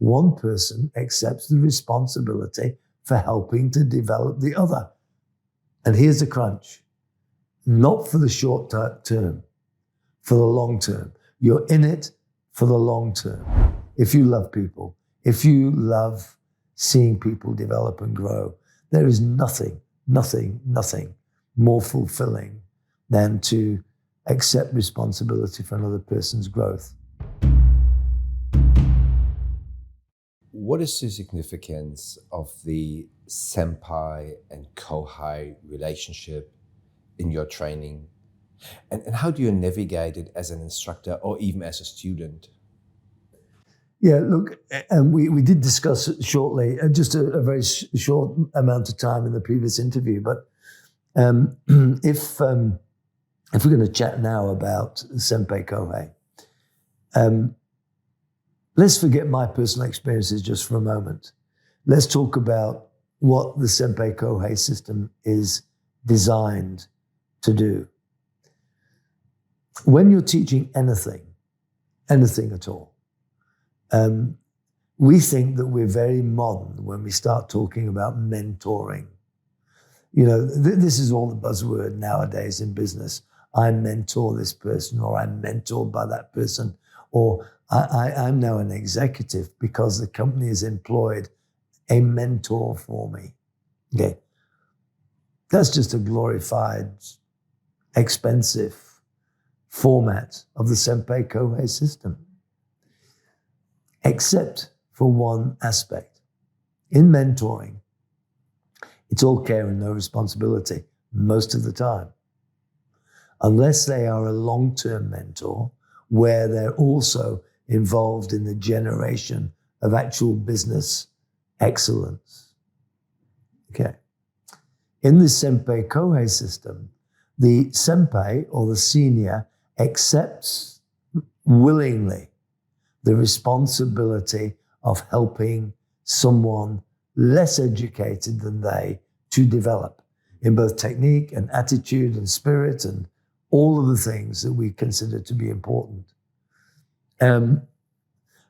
one person accepts the responsibility for helping to develop the other. And here's the crunch. Not for the short term, for the long term. You're in it for the long term. If you love people, if you love seeing people develop and grow, there is nothing more fulfilling than to accept responsibility for another person's growth. What is the significance of the Sempai and Kohai relationship in your training? And how do you navigate it as an instructor or even as a student? Yeah, look, we did discuss it shortly, just a very short amount of time in the previous interview. But if we're going to chat now about Sempai Kohai, let's forget my personal experiences just for a moment. Let's talk about what the Sempai Kohai system is designed to do. When you're teaching anything at all, we think that we're very modern when we start talking about mentoring. You know, this is all the buzzword nowadays in business. I mentor this person, or I'm mentored by that person, or I'm now an executive because the company has employed a mentor for me. Okay. That's just a glorified, expensive format of the Sempai Kohai system. Except for one aspect. In mentoring, it's all care and no responsibility most of the time. Unless they are a long-term mentor where they're also involved in the generation of actual business excellence. Okay. In the Sempai Kohai system, the Sempai or the senior accepts willingly the responsibility of helping someone less educated than they to develop in both technique and attitude and spirit and all of the things that we consider to be important.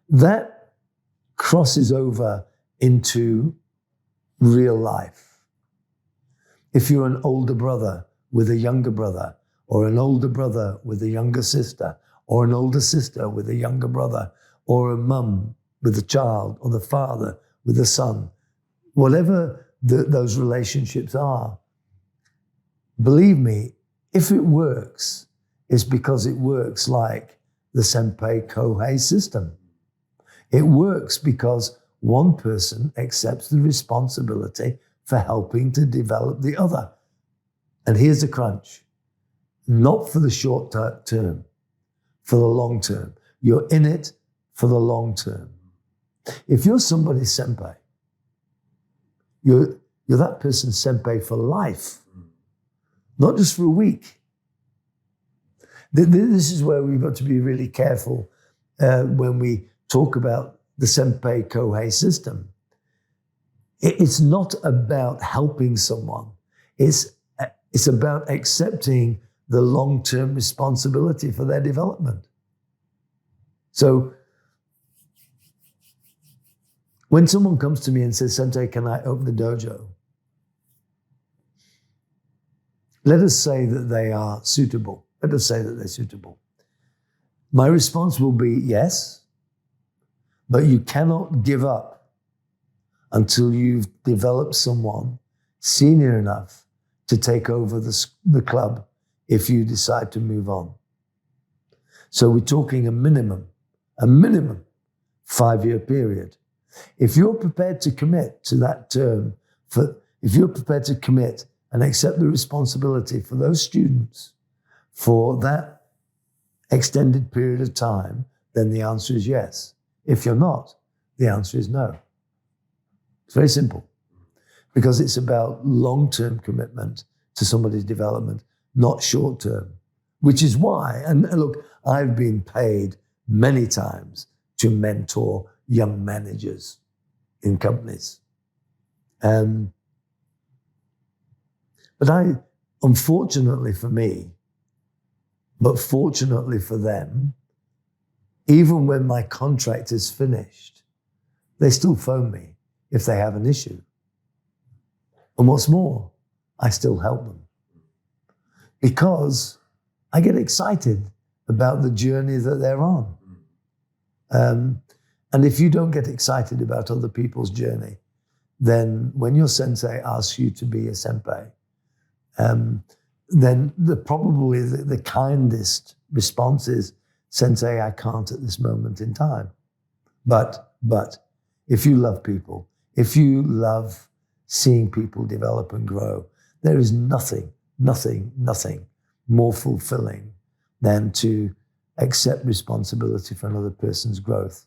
That crosses over into real life. If you're an older brother with a younger brother, or an older brother with a younger sister, or an older sister with a younger brother, or a mum with a child, or the father with a son, whatever those relationships are, believe me, if it works, it's because it works like the Sempai Kohai system. It works because one person accepts the responsibility for helping to develop the other. And here's the crunch. Not for the short term, for the long term. You're in it for the long term. If you're somebody's Sempai, you're that person's Sempai for life, not just for a week. This is where we've got to be really careful when we talk about the Sempai Kohai system. It's not about helping someone. It's about accepting the long-term responsibility for their development. So when someone comes to me and says, Sensei, can I open the dojo? Let us say that they are suitable. Let us say that they're suitable. My response will be yes, but you cannot give up until you've developed someone senior enough to take over the club if you decide to move on. So we're talking a minimum 5-year period. If you're prepared to commit to that term, if you're prepared to commit and accept the responsibility for those students for that extended period of time, then the answer is yes. If you're not, the answer is no. It's very simple, because it's about long-term commitment to somebody's development, not short-term, which is why, and look, I've been paid many times to mentor young managers in companies. But unfortunately for me, but fortunately for them, even when my contract is finished, They still phone me if they have an issue. And what's more, I still help them. Because I get excited about the journey that they're on. And if you don't get excited about other people's journey, then when your sensei asks you to be a senpai, then probably the kindest response is, Sensei, I can't at this moment in time. But if you love people, if you love seeing people develop and grow, there is nothing more fulfilling than to accept responsibility for another person's growth.